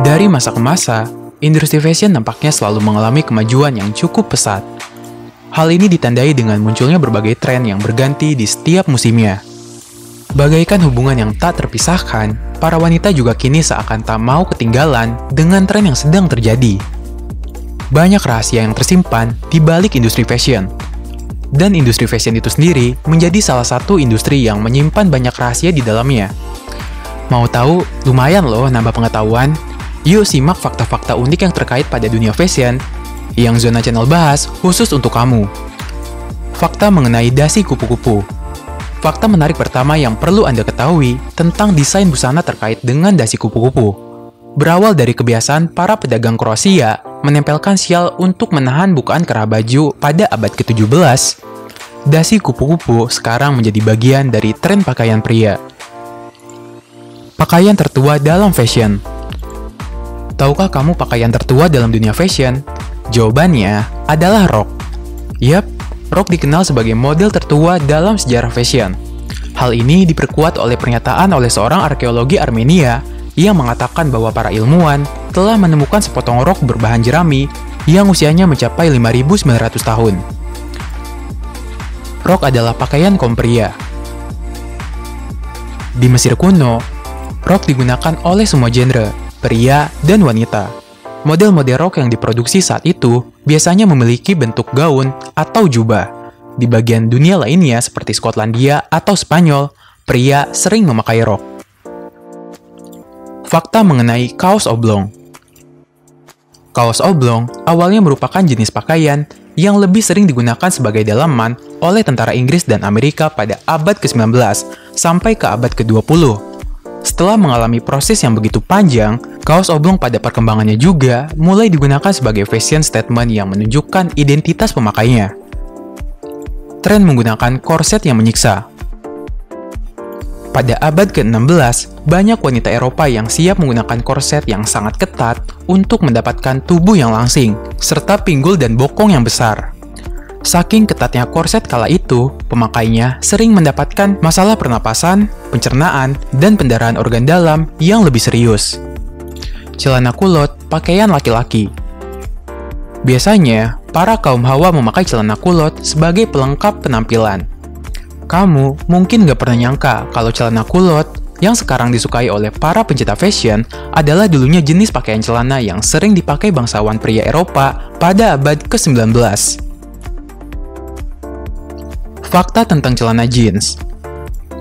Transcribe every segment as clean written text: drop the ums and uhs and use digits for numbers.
Dari masa ke masa, industri fashion nampaknya selalu mengalami kemajuan yang cukup pesat. Hal ini ditandai dengan munculnya berbagai tren yang berganti di setiap musimnya. Bagaikan hubungan yang tak terpisahkan, para wanita juga kini seakan tak mau ketinggalan dengan tren yang sedang terjadi. Banyak rahasia yang tersimpan di balik industri fashion. Dan industri fashion itu sendiri menjadi salah satu industri yang menyimpan banyak rahasia di dalamnya. Mau tahu? Lumayan loh nambah pengetahuan. Yuk simak fakta-fakta unik yang terkait pada dunia fashion yang Zona Channel bahas khusus untuk kamu. Fakta mengenai dasi kupu-kupu. Fakta menarik pertama yang perlu Anda ketahui tentang desain busana terkait dengan dasi kupu-kupu. Berawal dari kebiasaan para pedagang Kroasia menempelkan sial untuk menahan bukaan kerah baju pada abad ke-17, dasi kupu-kupu sekarang menjadi bagian dari tren pakaian pria. Pakaian tertua dalam fashion. Tahukah kamu pakaian tertua dalam dunia fashion? Jawabannya adalah rok. Yap, rok dikenal sebagai model tertua dalam sejarah fashion. Hal ini diperkuat oleh pernyataan oleh seorang arkeologi Armenia yang mengatakan bahwa para ilmuwan telah menemukan sepotong rok berbahan jerami yang usianya mencapai 5.900 tahun. Rok adalah pakaian kaum pria. Di Mesir kuno, rok digunakan oleh semua genre, pria dan wanita. Model-model rok yang diproduksi saat itu biasanya memiliki bentuk gaun atau jubah. Di bagian dunia lainnya seperti Skotlandia atau Spanyol, pria sering memakai rok. Fakta mengenai kaos oblong. Kaos oblong awalnya merupakan jenis pakaian yang lebih sering digunakan sebagai dalaman oleh tentara Inggris dan Amerika pada abad ke-19 sampai ke abad ke-20. Setelah mengalami proses yang begitu panjang, kaos oblong pada perkembangannya juga mulai digunakan sebagai fashion statement yang menunjukkan identitas pemakainya. Tren menggunakan korset yang menyiksa. Pada abad ke-16, banyak wanita Eropa yang siap menggunakan korset yang sangat ketat untuk mendapatkan tubuh yang langsing, serta pinggul dan bokong yang besar. Saking ketatnya korset kala itu, pemakainya sering mendapatkan masalah pernapasan, pencernaan, dan pendarahan organ dalam yang lebih serius. Celana kulot, pakaian laki-laki. Biasanya, para kaum Hawa memakai celana kulot sebagai pelengkap penampilan. Kamu mungkin gak pernah nyangka kalau celana kulot yang sekarang disukai oleh para pencinta fashion adalah dulunya jenis pakaian celana yang sering dipakai bangsawan pria Eropa pada abad ke-19. Fakta tentang celana jeans.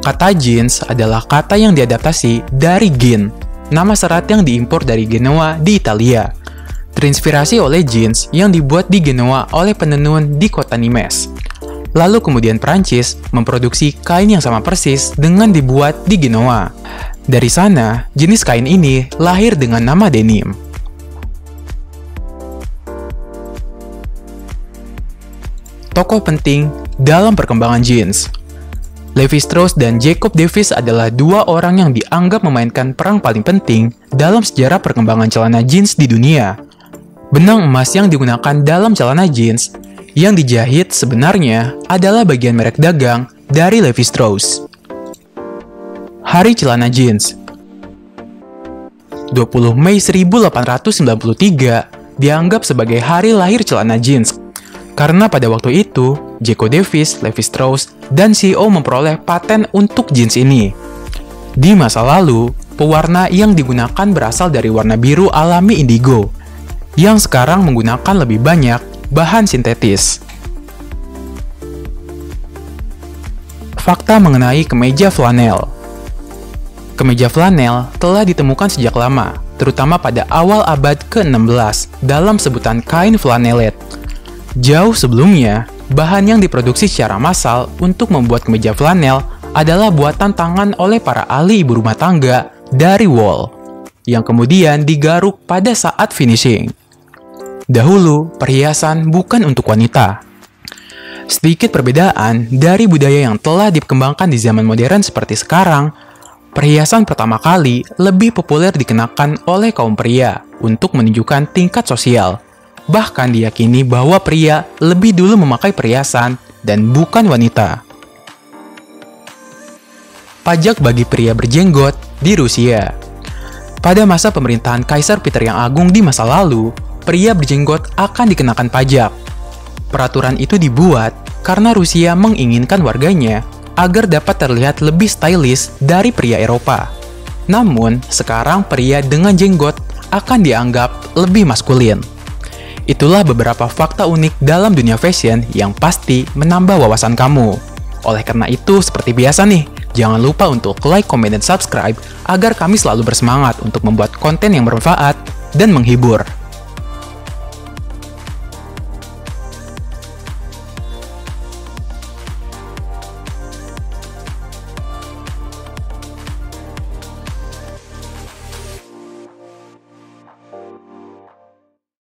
Kata jeans adalah kata yang diadaptasi dari gin, nama serat yang diimpor dari Genoa di Italia. Terinspirasi oleh jeans yang dibuat di Genoa oleh penenun di kota Nimes. Lalu kemudian Prancis memproduksi kain yang sama persis dengan dibuat di Genoa. Dari sana, jenis kain ini lahir dengan nama denim. Tokoh penting dalam perkembangan jeans. Levi Strauss dan Jacob Davis adalah dua orang yang dianggap memainkan peran paling penting dalam sejarah perkembangan celana jeans di dunia. Benang emas yang digunakan dalam celana jeans yang dijahit sebenarnya adalah bagian merek dagang dari Levi Strauss. Hari celana jeans. 20 Mei 1893 dianggap sebagai hari lahir celana jeans. Karena pada waktu itu, Jacob Davis, Levi Strauss, dan CEO memperoleh paten untuk jeans ini. Di masa lalu, pewarna yang digunakan berasal dari warna biru alami indigo, yang sekarang menggunakan lebih banyak bahan sintetis. Fakta mengenai kemeja flanel. Kemeja flanel telah ditemukan sejak lama, terutama pada awal abad ke-16 dalam sebutan kain flanelet. Jauh sebelumnya, bahan yang diproduksi secara massal untuk membuat kemeja flanel adalah buatan tangan oleh para ahli ibu rumah tangga dari wool, yang kemudian digaruk pada saat finishing. Dahulu, perhiasan bukan untuk wanita. Sedikit perbedaan dari budaya yang telah dikembangkan di zaman modern seperti sekarang, perhiasan pertama kali lebih populer dikenakan oleh kaum pria untuk menunjukkan tingkat sosial. Bahkan diyakini bahwa pria lebih dulu memakai perhiasan dan bukan wanita. Pajak bagi pria berjenggot di Rusia. Pada masa pemerintahan Kaisar Peter yang Agung di masa lalu, pria berjenggot akan dikenakan pajak. Peraturan itu dibuat karena Rusia menginginkan warganya agar dapat terlihat lebih stylish dari pria Eropa. Namun, sekarang pria dengan jenggot akan dianggap lebih maskulin. Itulah beberapa fakta unik dalam dunia fashion yang pasti menambah wawasan kamu. Oleh karena itu, seperti biasa nih, jangan lupa untuk like, comment, dan subscribe agar kami selalu bersemangat untuk membuat konten yang bermanfaat dan menghibur.